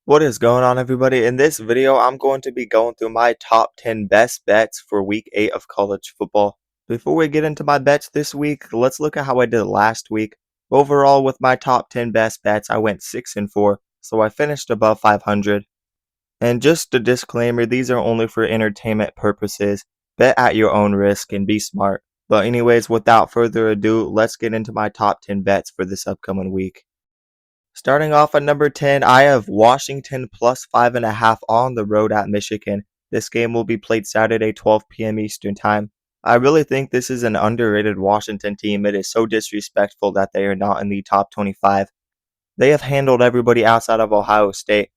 What is going on, everybody? In this video, I'm going to be going through my top 10 best bets for week 8 of college football. Before we get into my bets this week, let's look at how I did last week. Overall, with my top 10 best bets, I went 6 and 4, so I finished above 500. And just a disclaimer, these are only for entertainment purposes. Bet at your own risk and be smart. But anyways, without further ado, let's get into my top 10 bets for this upcoming week. Starting off at number 10, I have Washington plus 5.5 on the road at Michigan. This game will be played Saturday, 12 p.m. Eastern Time. I really think this is an underrated Washington team. It is so disrespectful that they are not in the top 25. They have handled everybody outside of Ohio State.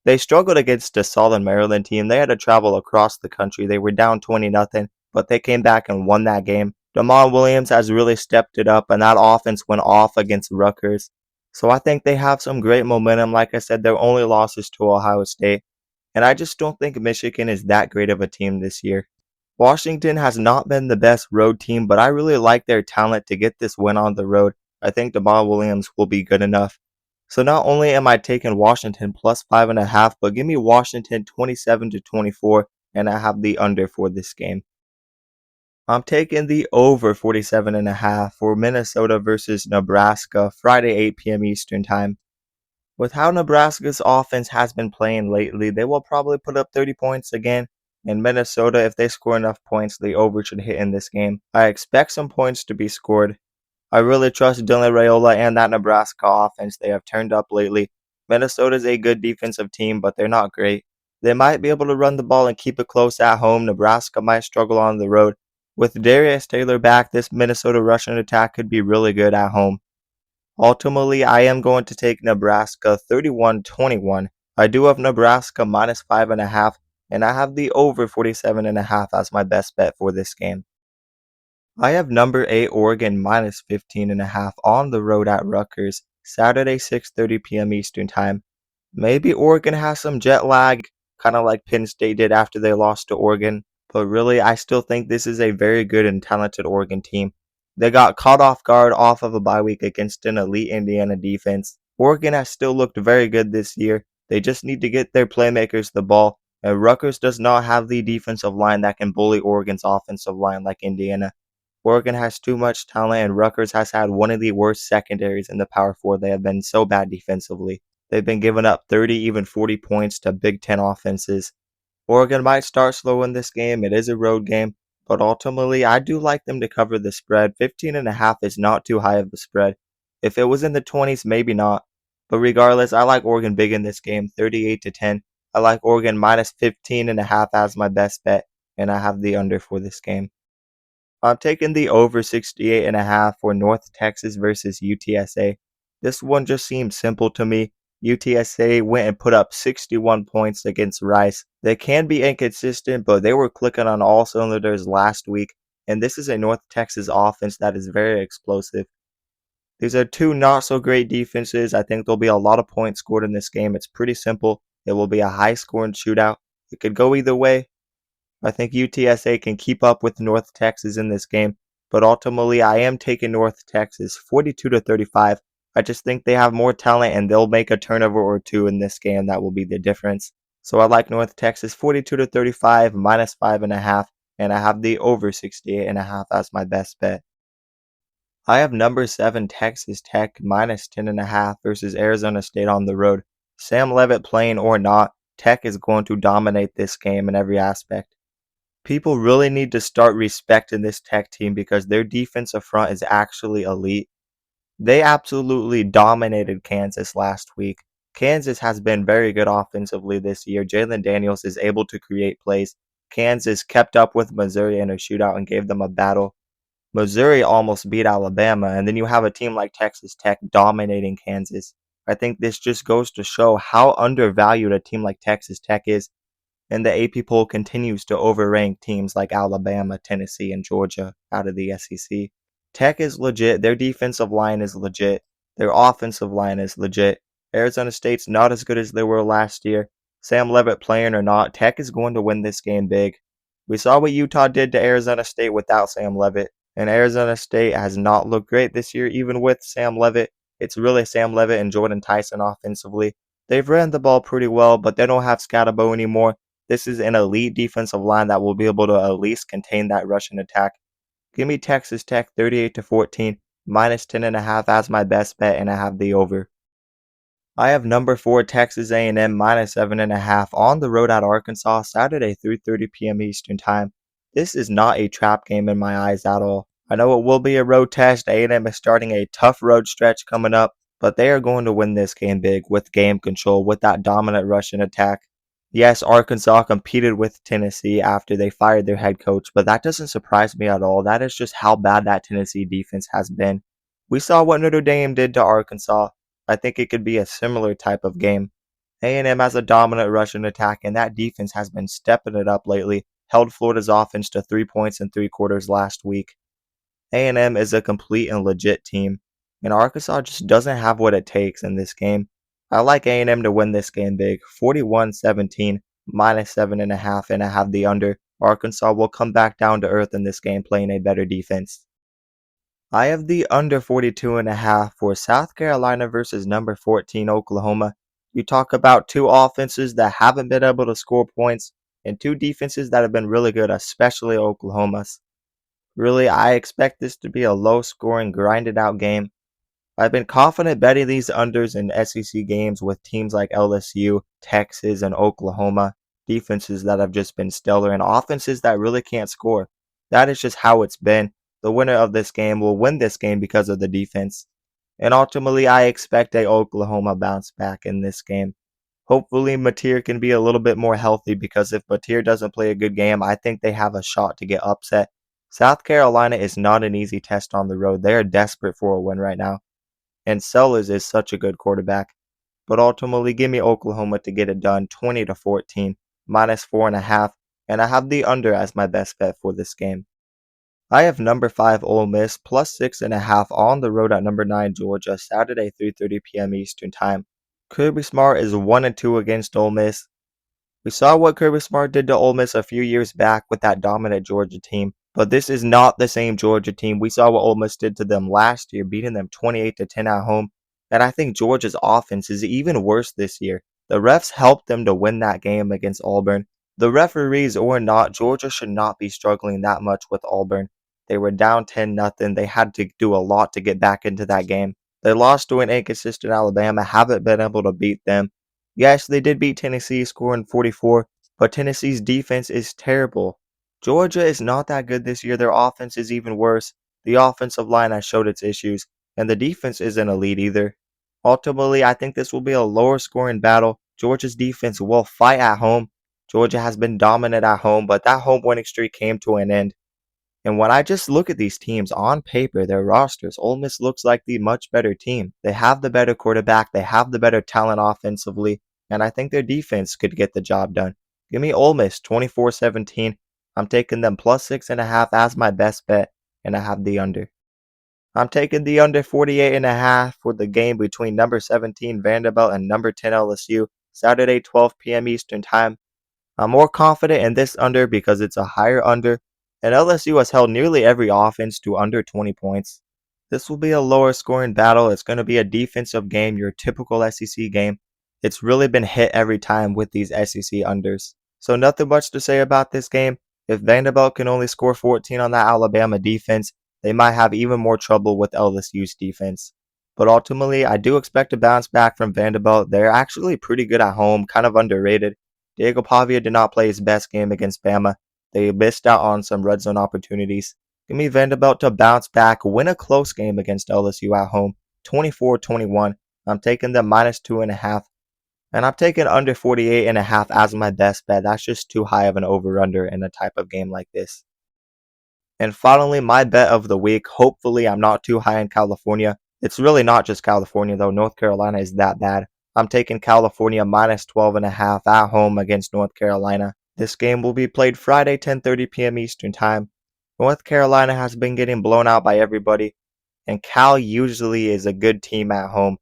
They struggled against a solid Maryland team. They had to travel across the country. They were down 20-0, but they came back and won that game. Jamal Williams has really stepped it up, and that offense went off against Rutgers. So I think they have some great momentum. Like I said, their only losses to Ohio State. And I just don't think Michigan is that great of a team this year. Washington has not been the best road team, but I really like their talent to get this win on the road. I think Jamal Williams will be good enough. So not only am I taking Washington plus 5.5, but give me Washington 27-24, and I have the under for this game. I'm taking the over 47.5 for Minnesota versus Nebraska, Friday 8 p.m. Eastern Time. With how Nebraska's offense has been playing lately, they will probably put up 30 points again. And Minnesota, if they score enough points, the over should hit in this game. I expect some points to be scored. I really trust Dylan Raiola and that Nebraska offense. They have turned up lately. Minnesota's a good defensive team, but they're not great. They might be able to run the ball and keep it close at home. Nebraska might struggle on the road. With Darius Taylor back, this Minnesota rushing attack could be really good at home. Ultimately, I am going to take Nebraska 31-21. I do have Nebraska minus 5.5, and I have the over 47.5 as my best bet for this game. I have number 8 Oregon minus 15.5 on the road at Rutgers, Saturday 6:30 p.m. Eastern Time. Maybe Oregon has some jet lag, kind of like Penn State did after they lost to Oregon, but really I still think this is a very good and talented Oregon team. They got caught off guard off of a bye week against an elite Indiana defense. Oregon has still looked very good this year. They just need to get their playmakers the ball, and Rutgers does not have the defensive line that can bully Oregon's offensive line like Indiana. Oregon has too much talent, and Rutgers has had one of the worst secondaries in the Power 4. They have been so bad defensively. They've been giving up 30, even 40 points to Big Ten offenses. Oregon might start slow in this game. It is a road game, but ultimately, I do like them to cover the spread. 15.5 is not too high of a spread. If it was in the 20s, maybe not. But regardless, I like Oregon big in this game, 38-10. I like Oregon minus 15.5 as my best bet, and I have the under for this game. I'm taking the over 68.5 for North Texas versus UTSA. This one just seems simple to me. UTSA went and put up 61 points against Rice. They can be inconsistent, but they were clicking on all cylinders last week, and this is a North Texas offense that is very explosive. These are two not so great defenses. I think there'll be a lot of points scored in this game. It's pretty simple. It will be a high scoring shootout. It could go either way. I think UTSA can keep up with North Texas in this game, but ultimately I am taking North Texas 42-35. I just think they have more talent and they'll make a turnover or two in this game. That will be the difference. So I like North Texas 42-35 minus 5.5, and I have the over 68.5 as my best bet. I have number 7 Texas Tech minus 10.5 versus Arizona State on the road. Sam Leavitt playing or not, Tech is going to dominate this game in every aspect. People really need to start respecting this Tech team because their defensive front is actually elite. They absolutely dominated Kansas last week. Kansas has been very good offensively this year. Jalen Daniels is able to create plays. Kansas kept up with Missouri in a shootout and gave them a battle. Missouri almost beat Alabama, and then you have a team like Texas Tech dominating Kansas. I think this just goes to show how undervalued a team like Texas Tech is, and the AP poll continues to overrank teams like Alabama, Tennessee, and Georgia out of the SEC. Tech is legit. Their defensive line is legit. Their offensive line is legit. Arizona State's not as good as they were last year. Sam Leavitt playing or not, Tech is going to win this game big. We saw what Utah did to Arizona State without Sam Leavitt, and Arizona State has not looked great this year even with Sam Leavitt. It's really Sam Leavitt and Jordan Tyson offensively. They've ran the ball pretty well, but they don't have Scatabo anymore. This is an elite defensive line that will be able to at least contain that rushing attack. Give me Texas Tech 38-14, minus 10.5 as my best bet, and I have the over. I have number 4 Texas A&M minus 7.5 on the road at Arkansas Saturday 3:30 p.m. Eastern Time. This is not a trap game in my eyes at all. I know it will be a road test. A&M is starting a tough road stretch coming up, but they are going to win this game big with game control, with that dominant Russian attack. Yes, Arkansas competed with Tennessee after they fired their head coach, but that doesn't surprise me at all. That is just how bad that Tennessee defense has been. We saw what Notre Dame did to Arkansas. I think it could be a similar type of game. A&M has a dominant Russian attack, and that defense has been stepping it up lately. Held Florida's offense to 3 points in 3 quarters last week. A&M is a complete and legit team, and Arkansas just doesn't have what it takes in this game. I like A&M to win this game big, 41-17, minus 7.5, and I have the under. Arkansas will come back down to earth in this game, playing a better defense. I have the under 42.5 for South Carolina versus number 14 Oklahoma. You talk about two offenses that haven't been able to score points and two defenses that have been really good, especially Oklahoma's. Really, I expect this to be a low scoring, grinded out game. I've been confident betting these unders in SEC games with teams like LSU, Texas, and Oklahoma, defenses that have just been stellar and offenses that really can't score. That is just how it's been. The winner of this game will win this game because of the defense. And ultimately, I expect a Oklahoma bounce back in this game. Hopefully, Mateer can be a little bit more healthy because if Mateer doesn't play a good game, I think they have a shot to get upset. South Carolina is not an easy test on the road. They are desperate for a win right now. And Sellers is such a good quarterback. But ultimately, give me Oklahoma to get it done 20-14, minus 4.5, and I have the under as my best bet for this game. I have number 5 Ole Miss plus 6.5 on the road at number 9 Georgia Saturday 3:30 p.m. Eastern Time. Kirby Smart is 1-2 against Ole Miss. We saw what Kirby Smart did to Ole Miss a few years back with that dominant Georgia team, but this is not the same Georgia team. We saw what Ole Miss did to them last year, beating them 28-10 at home, and I think Georgia's offense is even worse this year. The refs helped them to win that game against Auburn. The referees or not, Georgia should not be struggling that much with Auburn. They were down 10-0. They had to do a lot to get back into that game. They lost to an inconsistent Alabama, haven't been able to beat them. Yes, they did beat Tennessee, scoring 44, but Tennessee's defense is terrible. Georgia is not that good this year. Their offense is even worse. The offensive line has showed its issues, and the defense isn't elite either. Ultimately, I think this will be a lower scoring battle. Georgia's defense will fight at home. Georgia has been dominant at home, but that home winning streak came to an end. And when I just look at these teams on paper, their rosters, Ole Miss looks like the much better team. They have the better quarterback, they have the better talent offensively, and I think their defense could get the job done. Give me Ole Miss 24-17. I'm taking them plus 6.5 as my best bet, and I have the under. I'm taking the under 48.5 for the game between number 17 Vanderbilt and number 10 LSU, Saturday 12 p.m. Eastern Time. I'm more confident in this under because it's a higher under, and LSU has held nearly every offense to under 20 points. This will be a lower scoring battle. It's going to be a defensive game, your typical SEC game. It's really been hit every time with these SEC unders. So nothing much to say about this game. If Vanderbilt can only score 14 on that Alabama defense, they might have even more trouble with LSU's defense. But ultimately, I do expect a bounce back from Vanderbilt. They're actually pretty good at home, kind of underrated. Diego Pavia did not play his best game against Bama. They missed out on some red zone opportunities. Give me Vanderbilt to bounce back, win a close game against LSU at home, 24-21. I'm taking them minus 2.5. And I'm taking under 48.5 as my best bet. That's just too high of an over-under in a type of game like this. And finally, my bet of the week. Hopefully, I'm not too high in California. It's really not just California, though. North Carolina is that bad. I'm taking California minus 12.5 at home against North Carolina. This game will be played Friday, 10:30 p.m. Eastern Time. North Carolina has been getting blown out by everybody, and Cal usually is a good team at home.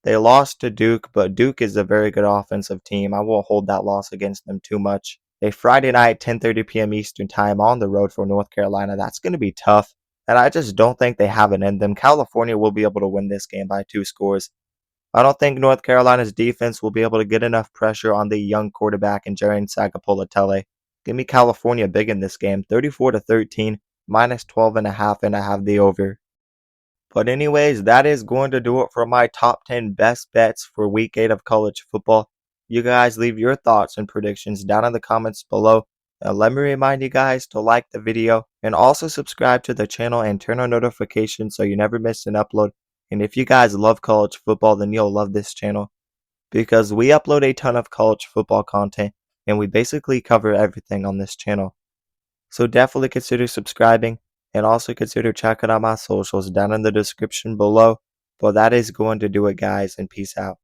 They lost to Duke, but Duke is a very good offensive team. I won't hold that loss against them too much. A Friday night, 10:30 p.m. Eastern Time on the road for North Carolina. That's going to be tough, and I just don't think they have it in them. California will be able to win this game by 2 scores. I don't think North Carolina's defense will be able to get enough pressure on the young quarterback in Jaren Sagapolatele. Give me California big in this game, 34-13, minus 12.5, and I have the over. But anyways, that is going to do it for my top 10 best bets for week 8 of college football. You guys leave your thoughts and predictions down in the comments below. And let me remind you guys to like the video and also subscribe to the channel and turn on notifications so you never miss an upload. And if you guys love college football, then you'll love this channel because we upload a ton of college football content and we basically cover everything on this channel. So definitely consider subscribing and also consider checking out my socials down in the description below. But that is going to do it, guys, and peace out.